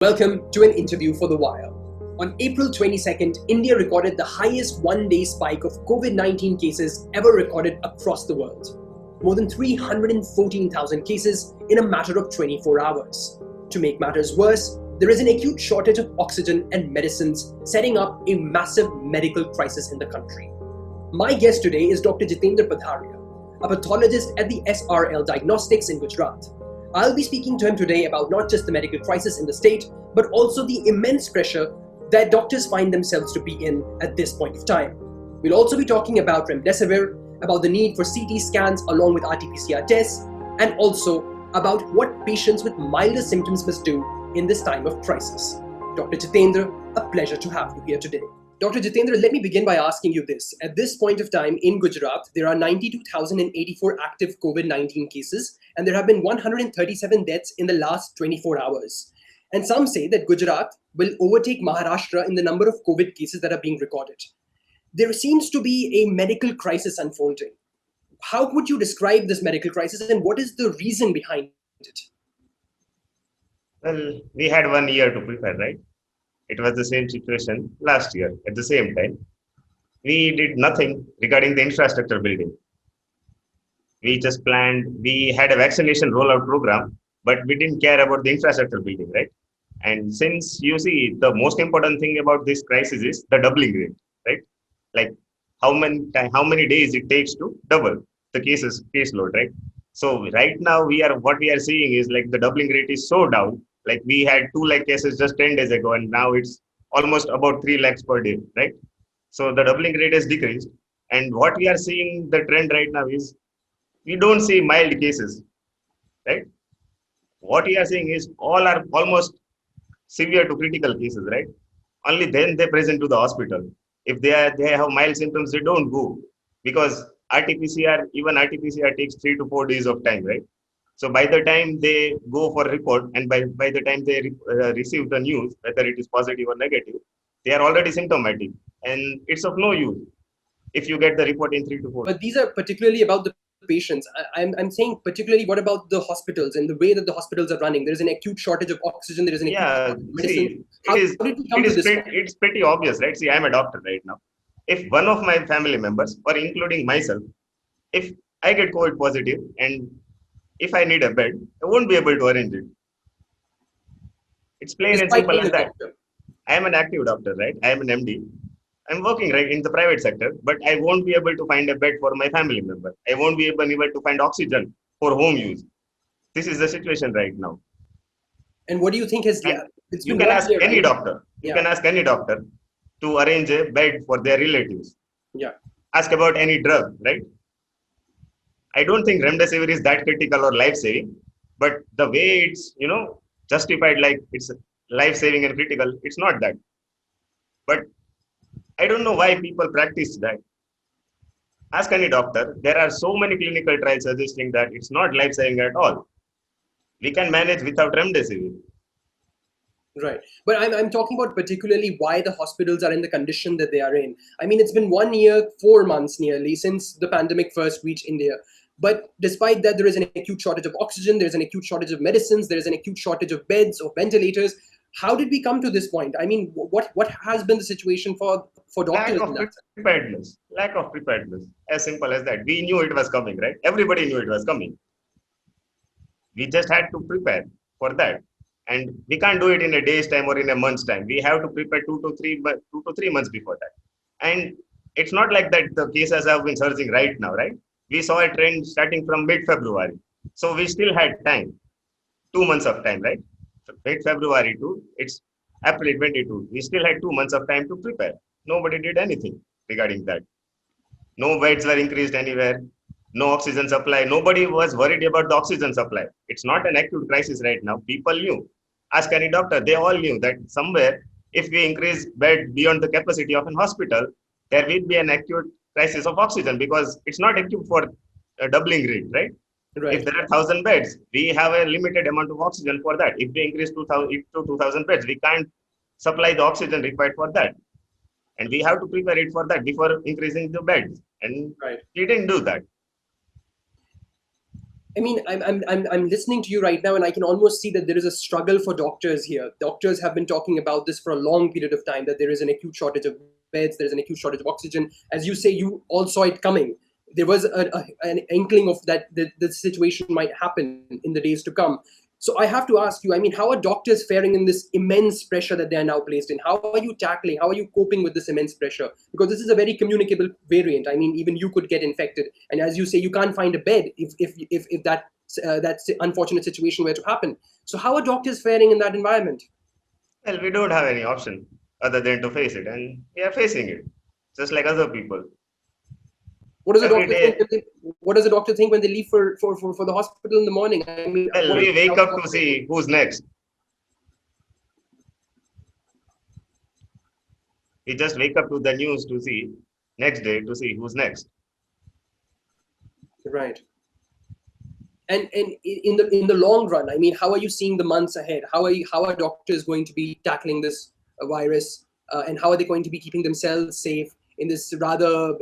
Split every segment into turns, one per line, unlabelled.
Welcome to an interview for The Wire. On April 22nd, India recorded the highest one-day spike of COVID-19 cases ever recorded across the world. More than 314,000 cases in a matter of 24 hours. To make matters worse, there is an acute shortage of oxygen and medicines, setting up a massive medical crisis in the country. My guest today is Dr. Jitendra Padhariya, a pathologist at the SRL Diagnostics in Gujarat. I'll be speaking to him today about not just the medical crisis in the state, but also the immense pressure that doctors find themselves to be in at this point of time. We'll also be talking about Remdesivir, about the need for CT scans along with RT-PCR tests, and also about what patients with milder symptoms must do in this time of crisis. Dr. Jitendra, a pleasure to have you here today. Dr. Jitendra, let me begin by asking you this. At this point of time in Gujarat, there are 92,084 active COVID-19 cases, and there have been 137 deaths in the last 24 hours. And some say that Gujarat will overtake Maharashtra in the number of COVID cases that are being recorded. There seems to be a medical crisis unfolding. How would you describe this medical crisis, and what is the reason behind it?
Well, we had 1 year to prepare, right? It was the same situation last year at the same time. We did nothing regarding the infrastructure building. We just planned, we had a vaccination rollout program, but we didn't care about the infrastructure building, right? And since you see, the most important thing about this crisis is the doubling rate, right? Like how many days it takes to double the caseload, right? So right now what we are seeing is like the doubling rate is so down. Like we had 2 lakh cases just 10 days ago, and now it's almost about 3 lakhs per day, right? So the doubling rate has decreased. And what we are seeing, the trend right now is we don't see mild cases, right? What we are seeing is all are almost severe to critical cases, right? Only then they present to the hospital. If they have mild symptoms, they don't go, because even RT-PCR takes 3 to 4 days of time, right? So by the time they go for report, and by the time they receive the news, whether it is positive or negative, they are already symptomatic, and it's of no use if you get the report in 3 to 4 days.
But these are particularly about the patients. I'm saying particularly, what about the hospitals and the way that the hospitals are running? There is an acute shortage of oxygen. There is an acute shortage of medicine.
It's pretty obvious, right? See, I'm a doctor right now. If one of my family members, or including myself, if I get COVID positive and if I need a bed, I won't be able to arrange it. It's plain and simple as that. I am an active doctor, right? I am an MD. I'm working right in the private sector, but I won't be able to find a bed for my family member. I won't be able to find oxygen for home use. This is the situation right now.
And what do you think has...
You can ask any doctor. You can ask any doctor to arrange a bed for their relatives.
Yeah.
Ask about any drug, right? I don't think Remdesivir is that critical or life-saving, but the way it's, justified like it's life-saving and critical, it's not that. But I don't know why people practice that. Ask any doctor. There are so many clinical trials suggesting that it's not life-saving at all. We can manage without Remdesivir.
Right. But I'm talking about particularly why the hospitals are in the condition that they are in. I mean, it's been 1 year, 4 months nearly since the pandemic first reached India. But despite that, there is an acute shortage of oxygen, there's an acute shortage of medicines, there is an acute shortage of beds or ventilators. How did we come to this point? I mean, what has been the situation for doctors?
Lack of preparedness. As simple as that. We knew it was coming, right? Everybody knew it was coming. We just had to prepare for that. And we can't do it in a day's time or in a month's time. We have to prepare 2 to 3 months before that. And it's not like that the cases have been surging right now, right? We saw a trend starting from mid-February. So we still had time, 2 months of time, right? Mid-February to it's April 22. We still had 2 months of time to prepare. Nobody did anything regarding that. No beds were increased anywhere. No oxygen supply. Nobody was worried about the oxygen supply. It's not an acute crisis right now. People knew. Ask any doctor. They all knew that somewhere, if we increase bed beyond the capacity of an hospital, there will be an acute crisis of oxygen, because it's not acute for a doubling rate, right?
Right.
If there are 1,000 beds, we have a limited amount of oxygen for that. If we increase 2,000 beds, we can't supply the oxygen required for that. And we have to prepare it for that before increasing the beds. And we didn't do that.
I mean, I'm listening to you right now, and I can almost see that there is a struggle for doctors here. Doctors have been talking about this for a long period of time, that there is an acute shortage of beds, there is an acute shortage of oxygen. As you say, you all saw it coming. There was an inkling of that the situation might happen in the days to come. So I have to ask you, I mean, how are doctors faring in this immense pressure that they are now placed in? How are you tackling, how are you coping with this immense pressure? Because this is a very communicable variant. I mean, even you could get infected. And as you say, you can't find a bed if that unfortunate situation were to happen. So how are doctors faring in that environment?
Well, we don't have any option other than to face it, and we are facing it, just like other people.
What does a
Every
doctor think
day,
when they, what does a doctor think when they leave for the hospital in the morning? I mean,
well,
what is
we wake
out of
up to
hospital?
see who's next. We just wake up to the news to see next day to see who's next.
Right. And in the long run, I mean, how are you seeing the months ahead? How are doctors going to be tackling this virus, and how are they going to be keeping themselves safe in this rather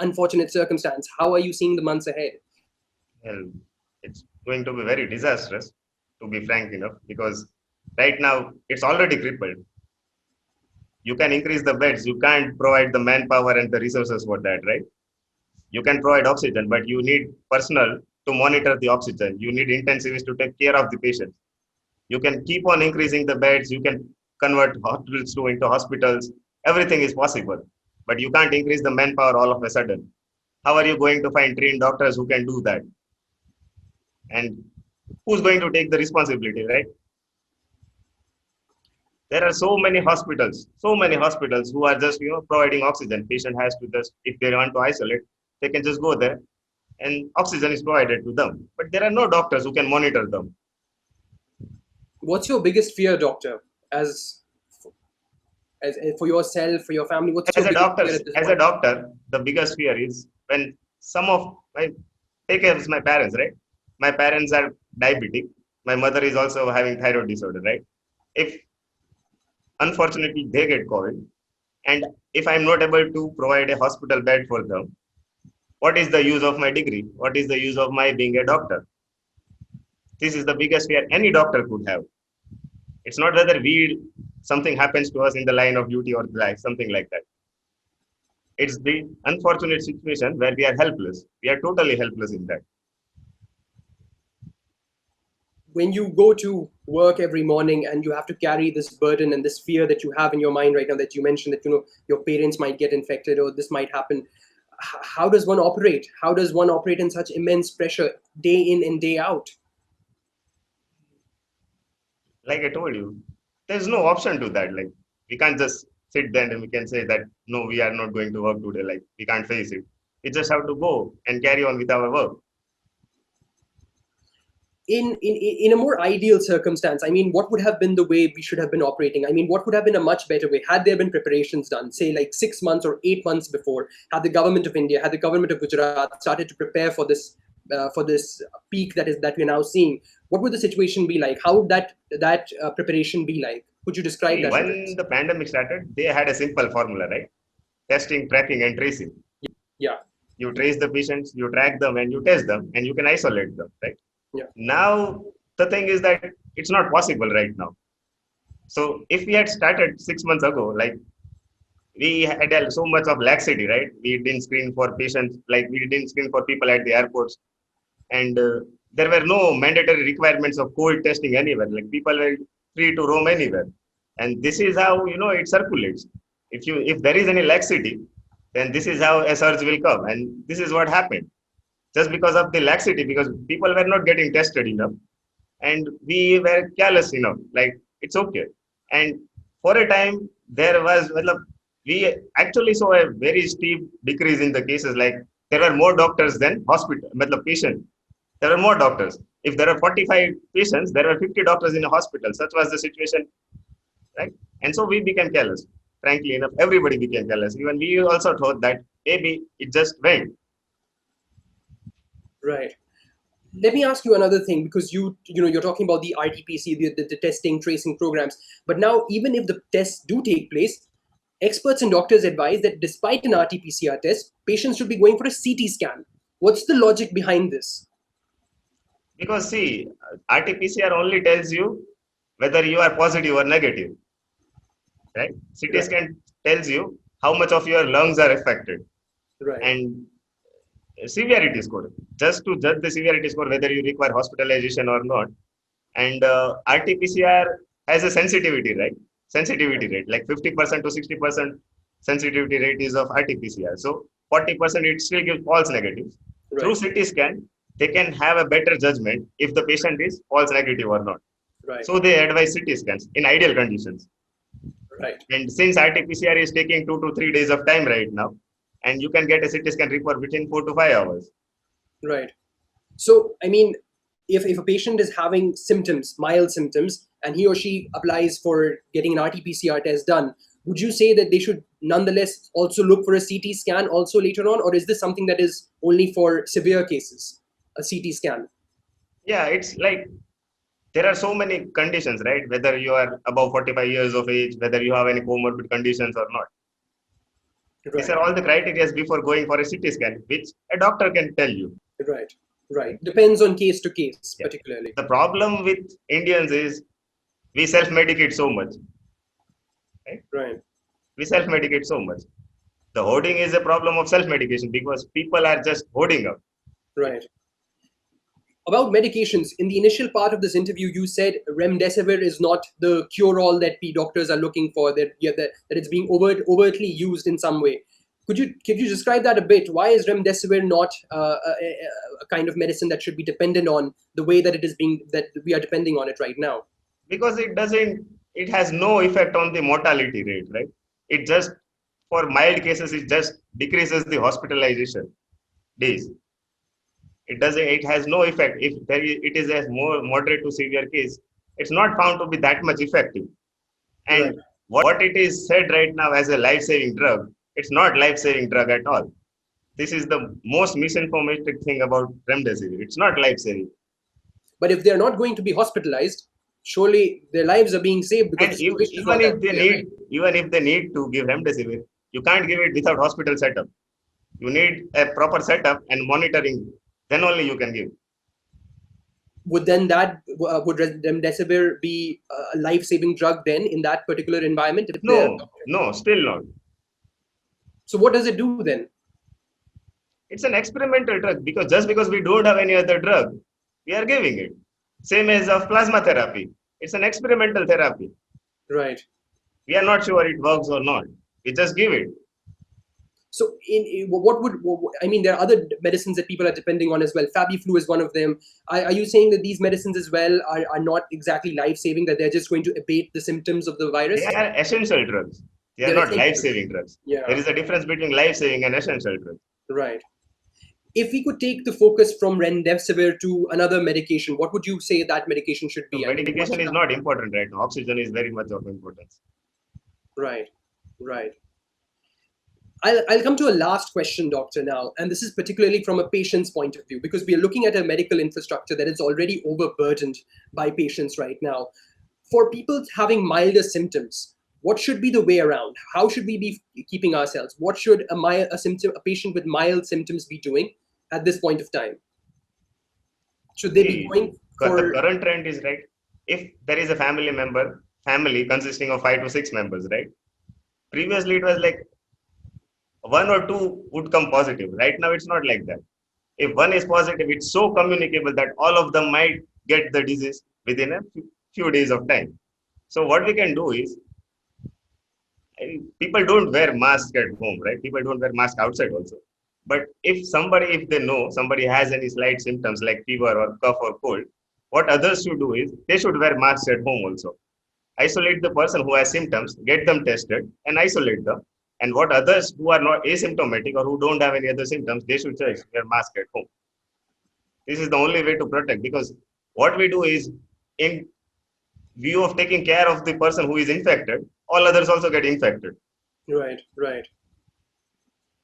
unfortunate circumstance? How are you seeing the months ahead?
Well, it's going to be very disastrous, to be frank enough, because right now it's already crippled. You can increase the beds, you can't provide the manpower and the resources for that, right? You can provide oxygen, but you need personnel to monitor the oxygen. You need intensivists to take care of the patients. You can keep on increasing the beds. You can convert hospitals to into hospitals. Everything is possible, but you can't increase the manpower all of a sudden. How are you going to find trained doctors who can do that? And who's going to take the responsibility, right? There are so many hospitals who are just providing oxygen. Patient has to just, if they want to isolate, they can just go there and oxygen is provided to them. But there are no doctors who can monitor them.
What's your biggest fear, doctor? As for yourself, for your family, what's
As
your
a
biggest
doctor,
fear at this
as a
point?
doctor, the biggest fear is when some of my take care of my parents, right? My parents are diabetic. My mother is also having thyroid disorder, right? If unfortunately they get COVID, and if I'm not able to provide a hospital bed for them, what is the use of my degree? What is the use of my being a doctor? This is the biggest fear any doctor could have. It's not whether we something happens to us in the line of duty or life, something like that. It's the unfortunate situation where we are helpless. We are totally helpless in that.
When you go to work every morning and you have to carry this burden and this fear that you have in your mind right now, that you mentioned that your parents might get infected or this might happen, how does one operate? How does one operate in such immense pressure day in and day out?
Like I told you, there's no option to that. Like we can't just sit there and we can say that no, we are not going to work today. Like we can't face it. We just have to go and carry on with our work.
In a more ideal circumstance, I mean, what would have been the way we should have been operating? I mean, what would have been a much better way had there been preparations done, say like 6 months or 8 months before? Had the government of India, had the government of Gujarat started to prepare for this peak that we're now seeing, what would the situation be like? How would that preparation be like? Could you describe
See,
that for
when
us?
the pandemic started, they had a simple formula, right? Testing, tracking, and tracing.
Yeah,
You trace the patients, you track them, and you test them, and you can isolate them, right?
yeah.
Now, the thing is that it's not possible right now. So, if we had started 6 months ago, like we had so much of laxity, right? We didn't screen for patients, like we didn't screen for people at the airports, and there were no mandatory requirements of COVID testing anywhere. Like people were free to roam anywhere, and this is how it circulates. If there is any laxity, then this is how a surge will come, and this is what happened. Just because of the laxity, because people were not getting tested enough, and we were careless enough. Like it's okay, and for a time there was well, we actually saw a very steep decrease in the cases. Like there were more doctors than hospital, patient. There were more doctors. If there are 45 patients, there were 50 doctors in a hospital. Such was the situation, right? And so we became careless. Frankly enough, everybody became careless. Even we also thought that maybe it just went.
Right. Let me ask you another thing, because you're talking about the RT-PCR, the testing tracing programs. But now, even if the tests do take place, experts and doctors advise that despite an RT-PCR test, patients should be going for a CT scan. What's the logic behind this?
Because see, RT-PCR only tells you whether you are positive or negative, right? CT
Right.
scan tells you how much of your lungs are affected
Right.
and severity score, just to judge the severity score whether you require hospitalization or not. And RT-PCR has a sensitivity, right? Sensitivity rate, like 50% to 60% sensitivity rate is of RT-PCR. So 40% it still gives false negatives. Through
Right.
CT scan, they can have a better judgment if the patient is false negative or not.
Right.
So they advise CT scans in ideal conditions.
Right.
And since RT-PCR is taking 2 to 3 days of time right now, and you can get a CT scan report within 4 to 5 hours.
Right. So, I mean, if a patient is having symptoms, mild symptoms, and he or she applies for getting an RT-PCR test done, would you say that they should nonetheless also look for a CT scan also later on, or is this something that is only for severe cases, a CT scan?
Yeah, it's like there are so many conditions, right? Whether you are above 45 years of age, whether you have any comorbid conditions or not. These
Right.
are all the criteria before going for a CT scan, which a doctor can tell you.
Right. Right. Depends on case to case,
Yeah.
particularly.
The problem with Indians is we self-medicate so much, right?
Right.
We self-medicate so much. The hoarding is a problem of self-medication because people are just hoarding up.
Right. About medications, in the initial part of this interview, you said remdesivir is not the cure-all that doctors are looking for. That it's being overtly used in some way. Could you describe that a bit? Why is remdesivir not a kind of medicine that should be dependent on the way that that we are depending on it right now?
Because it has no effect on the mortality rate, right? It just, for mild cases, it just decreases the hospitalization days. It has no effect. If it is a more moderate to severe case, it's not found to be that much effective.
Right.
And what it is said right now as a life-saving drug, it's not life-saving drug at all. This is the most misinformed thing about remdesivir. It's not life-saving.
But if they're not going to be hospitalized, surely their lives are being saved because
And
the situation is
even
not that
if they
severe, right?
need, even if they need to give remdesivir, you can't give it without hospital setup. You need a proper setup and monitoring. Then only you can give.
Would then would remdesivir be a life-saving drug then in that particular environment? If
No, still not.
so what does it do then?
It's an experimental drug because just because we don't have any other drug, we are giving it. Same as of plasma therapy. It's an experimental therapy.
Right.
We are not sure it works or not. We just give it.
So, I mean? There are other medicines that people are depending on as well. Fabiflu is one of them. Are you saying that these medicines as well are not exactly life-saving? That they're just going to abate the symptoms of the virus?
They are essential drugs. They are
They're
not
essential.
life-saving drugs.
Yeah.
There is a difference between life-saving and essential drugs.
Right. If we could take the focus from remdesivir to another medication, what would you say that medication should be?
So medication is not important right now. Oxygen is very much of importance.
Right. Right. I'll come to a last question, doctor, now, and this is particularly from a patient's point of view, because we are looking at a medical infrastructure that is already overburdened by patients right now. For people having milder symptoms, what should be the way around? How should we be keeping ourselves? What should a patient with mild symptoms be doing at this point of time? Should they be going for...
The current trend is, right, if there is a family consisting of 5 to 6 members, right? Previously, it was like 1 or 2 would come positive. Right now, it's not like that. If one is positive, it's so communicable that all of them might get the disease within a few days of time. So what we can do is, people don't wear masks at home, right? People don't wear masks outside also. But if they know somebody has any slight symptoms like fever or cough or cold, what others should do is they should wear masks at home also. Isolate the person who has symptoms, get them tested and isolate them. And what others who are not asymptomatic or who don't have any other symptoms, they should just wear mask at home. This is the only way to protect, because what we do is, in view of taking care of the person who is infected, all others also get infected.
Right, right.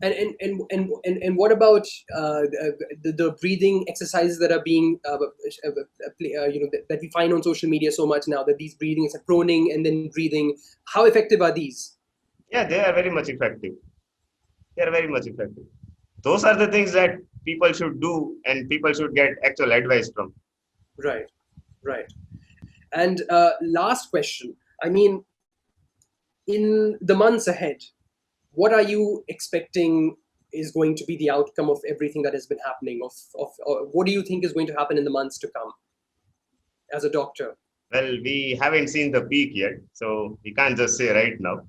And what about the breathing exercises that are being that we find on social media so much now, that these breathing is proning and then breathing? How effective are these?
Yeah, they are very much effective. They are very much effective. Those are the things that people should do and people should get actual advice from.
Right, right. And last question. I mean, in the months ahead, what are you expecting is going to be the outcome of everything that has been happening? What do you think is going to happen in the months to come as a doctor?
Well, we haven't seen the peak yet, so we can't just say right now.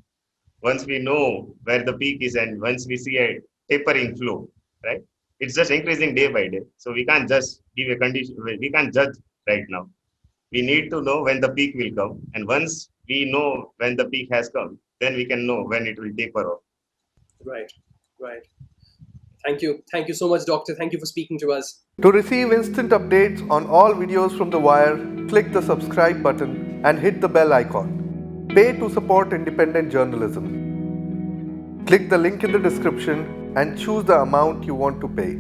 Once we know where the peak is and once we see a tapering flow, right? It's just increasing day by day. So we can't just give a condition, we can't judge right now. We need to know when the peak will come. And once we know when the peak has come, then we can know when it will taper off.
Right, right. Thank you so much, doctor. Thank you for speaking to us.
To receive instant updates on all videos from The Wire, click the subscribe button and hit the bell icon. Pay to support independent journalism. Click the link in the description and choose the amount you want to pay.